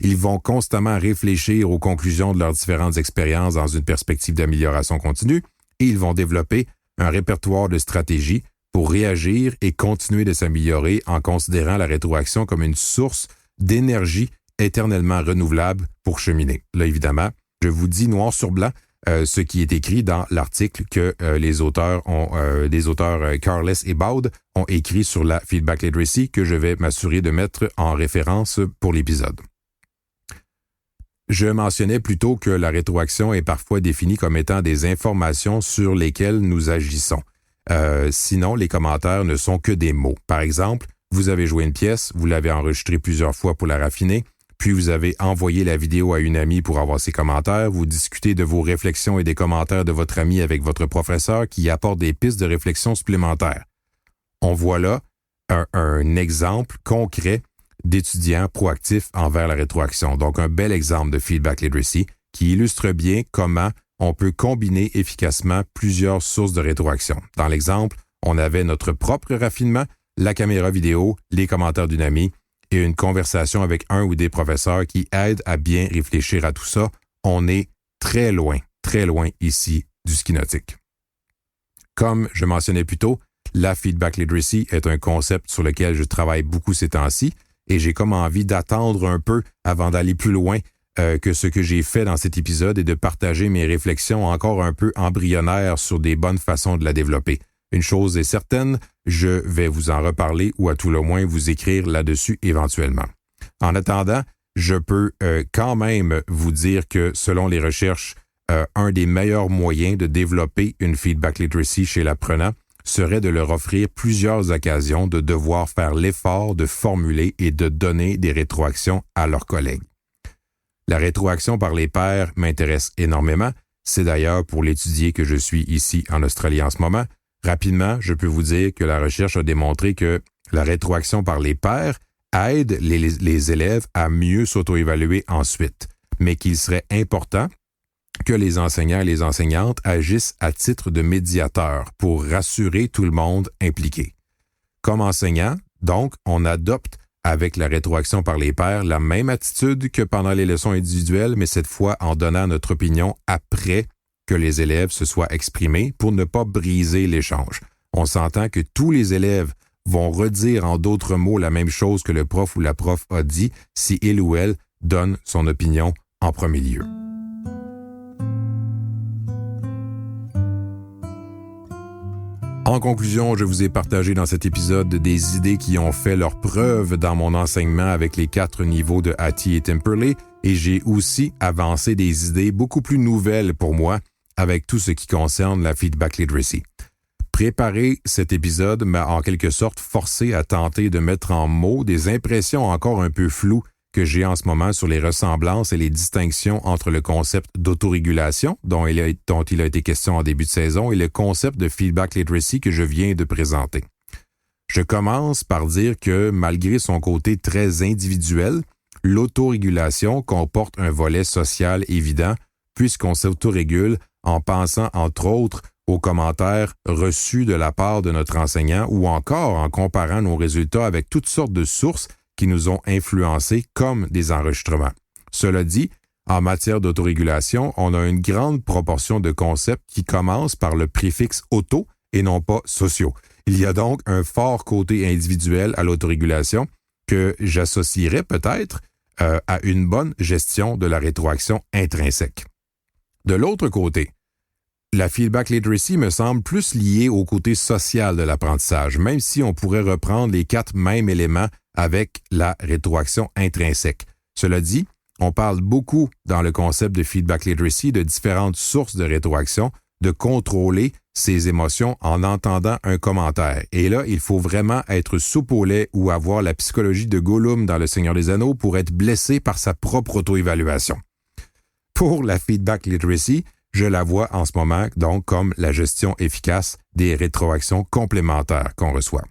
Ils vont constamment réfléchir aux conclusions de leurs différentes expériences dans une perspective d'amélioration continue et ils vont développer un répertoire de stratégies pour réagir et continuer de s'améliorer en considérant la rétroaction comme une source d'énergie éternellement renouvelable pour cheminer. Là, évidemment, je vous dis noir sur blanc ce qui est écrit dans l'article que les auteurs Carless et Baud ont écrit sur la feedback literacy que je vais m'assurer de mettre en référence pour l'épisode. Je mentionnais plutôt que la rétroaction est parfois définie comme étant des informations sur lesquelles nous agissons. Sinon, les commentaires ne sont que des mots. Par exemple, vous avez joué une pièce, vous l'avez enregistrée plusieurs fois pour la raffiner, puis vous avez envoyé la vidéo à une amie pour avoir ses commentaires, vous discutez de vos réflexions et des commentaires de votre ami avec votre professeur qui apporte des pistes de réflexion supplémentaires. On voit là un exemple concret d'étudiants proactifs envers la rétroaction. Donc, un bel exemple de feedback literacy qui illustre bien comment on peut combiner efficacement plusieurs sources de rétroaction. Dans l'exemple, on avait notre propre raffinement, la caméra vidéo, les commentaires d'une amie et une conversation avec un ou des professeurs qui aident à bien réfléchir à tout ça. On est très loin ici du ski nautique. Comme je mentionnais plus tôt, la feedback literacy est un concept sur lequel je travaille beaucoup ces temps-ci et j'ai comme envie d'attendre un peu avant d'aller plus loin que ce que j'ai fait dans cet épisode et de partager mes réflexions encore un peu embryonnaires sur des bonnes façons de la développer. Une chose est certaine, je vais vous en reparler ou à tout le moins vous écrire là-dessus éventuellement. En attendant, je peux quand même vous dire que selon les recherches, un des meilleurs moyens de développer une feedback literacy chez l'apprenant serait de leur offrir plusieurs occasions de devoir faire l'effort de formuler et de donner des rétroactions à leurs collègues. La rétroaction par les pairs m'intéresse énormément. C'est d'ailleurs pour l'étudier que je suis ici en Australie en ce moment. Rapidement, je peux vous dire que la recherche a démontré que la rétroaction par les pairs aide les élèves à mieux s'auto-évaluer ensuite, mais qu'il serait important que les enseignants et les enseignantes agissent à titre de médiateurs pour rassurer tout le monde impliqué. Comme enseignant, donc, on adopte avec la rétroaction par les pairs la même attitude que pendant les leçons individuelles, mais cette fois en donnant notre opinion après que les élèves se soient exprimés pour ne pas briser l'échange. On s'entend que tous les élèves vont redire en d'autres mots la même chose que le prof ou la prof a dit si il ou elle donne son opinion en premier lieu. En conclusion, je vous ai partagé dans cet épisode des idées qui ont fait leur preuve dans mon enseignement avec les 4 niveaux de Hattie et Temperley et j'ai aussi avancé des idées beaucoup plus nouvelles pour moi avec tout ce qui concerne la feedback literacy. Préparer cet épisode m'a en quelque sorte forcé à tenter de mettre en mots des impressions encore un peu floues que j'ai en ce moment sur les ressemblances et les distinctions entre le concept d'autorégulation, dont il a été question en début de saison, et le concept de feedback literacy que je viens de présenter. Je commence par dire que, malgré son côté très individuel, l'autorégulation comporte un volet social évident, puisqu'on s'autorégule en pensant, entre autres, aux commentaires reçus de la part de notre enseignant ou encore en comparant nos résultats avec toutes sortes de sources qui nous ont influencés comme des enregistrements. Cela dit, en matière d'autorégulation, on a une grande proportion de concepts qui commencent par le préfixe « auto » et non pas « sociaux ». Il y a donc un fort côté individuel à l'autorégulation que j'associerais peut-être à une bonne gestion de la rétroaction intrinsèque. De l'autre côté, la feedback literacy me semble plus liée au côté social de l'apprentissage, même si on pourrait reprendre les 4 mêmes éléments avec la rétroaction intrinsèque. Cela dit, on parle beaucoup dans le concept de feedback literacy de différentes sources de rétroaction, de contrôler ses émotions en entendant un commentaire. Et là, il faut vraiment être soupe au lait ou avoir la psychologie de Gollum dans Le Seigneur des Anneaux pour être blessé par sa propre auto-évaluation. Pour la feedback literacy, je la vois en ce moment donc comme la gestion efficace des rétroactions complémentaires qu'on reçoit.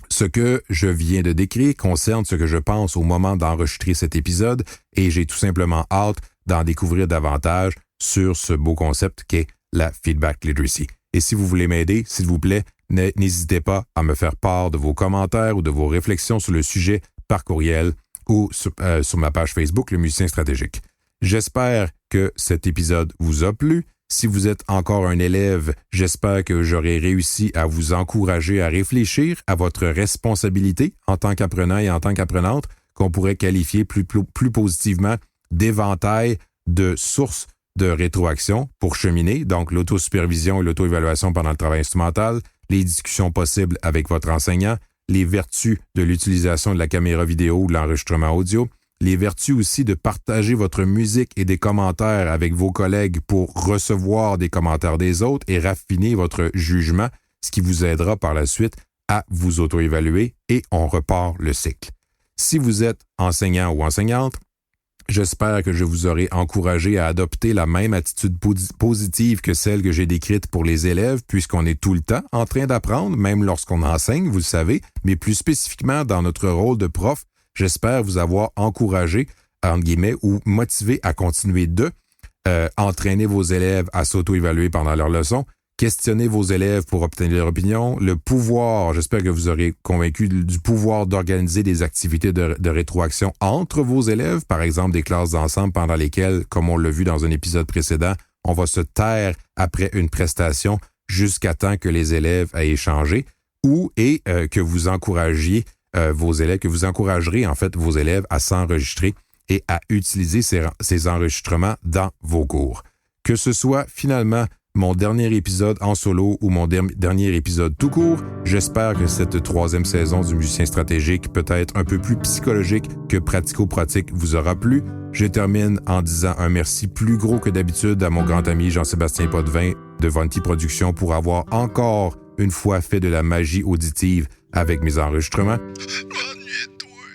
Ce que je viens de décrire concerne ce que je pense au moment d'enregistrer cet épisode et j'ai tout simplement hâte d'en découvrir davantage sur ce beau concept qu'est la feedback literacy. Et si vous voulez m'aider, s'il vous plaît, n'hésitez pas à me faire part de vos commentaires ou de vos réflexions sur le sujet par courriel ou sur ma page Facebook, Le Musicien Stratégique. J'espère que cet épisode vous a plu. Si vous êtes encore un élève, j'espère que j'aurai réussi à vous encourager à réfléchir à votre responsabilité en tant qu'apprenant et en tant qu'apprenante, qu'on pourrait qualifier plus positivement d'éventail de sources de rétroaction pour cheminer, donc l'autosupervision et l'auto-évaluation pendant le travail instrumental, les discussions possibles avec votre enseignant, les vertus de l'utilisation de la caméra vidéo ou de l'enregistrement audio, les vertus aussi de partager votre musique et des commentaires avec vos collègues pour recevoir des commentaires des autres et raffiner votre jugement ce qui vous aidera par la suite à vous auto-évaluer et on repart le cycle. Si vous êtes enseignant ou enseignante, j'espère que je vous aurai encouragé à adopter la même attitude positive que celle que j'ai décrite pour les élèves, puisqu'on est tout le temps en train d'apprendre, même lorsqu'on enseigne, vous le savez, mais plus spécifiquement dans notre rôle de prof, j'espère vous avoir encouragé, entre guillemets, ou motivé à continuer de entraîner vos élèves à s'auto-évaluer pendant leurs leçons, questionner vos élèves pour obtenir leur opinion, le pouvoir, j'espère que vous aurez convaincu du pouvoir d'organiser des activités de rétroaction entre vos élèves, par exemple des classes d'ensemble pendant lesquelles, comme on l'a vu dans un épisode précédent, on va se taire après une prestation jusqu'à temps que les élèves aient échangé, que vous encouragiez vos élèves, que vous encouragerez en fait vos élèves à s'enregistrer et à utiliser ces enregistrements dans vos cours. Que ce soit finalement mon dernier épisode en solo ou mon dernier épisode tout court, j'espère que cette 3e saison du Musicien stratégique, peut-être un peu plus psychologique que pratico-pratique, vous aura plu. Je termine en disant un merci plus gros que d'habitude à mon grand ami Jean-Sébastien Potvin de Vonti Productions pour avoir encore une fois fait de la magie auditive avec mes enregistrements.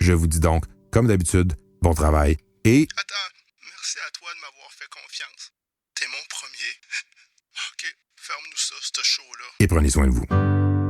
Je vous dis donc, comme d'habitude, bon travail et... Attends, merci à toi de m'avoir fait confiance. T'es mon premier. OK, ferme-nous ça, ce show-là. Et prenez soin de vous.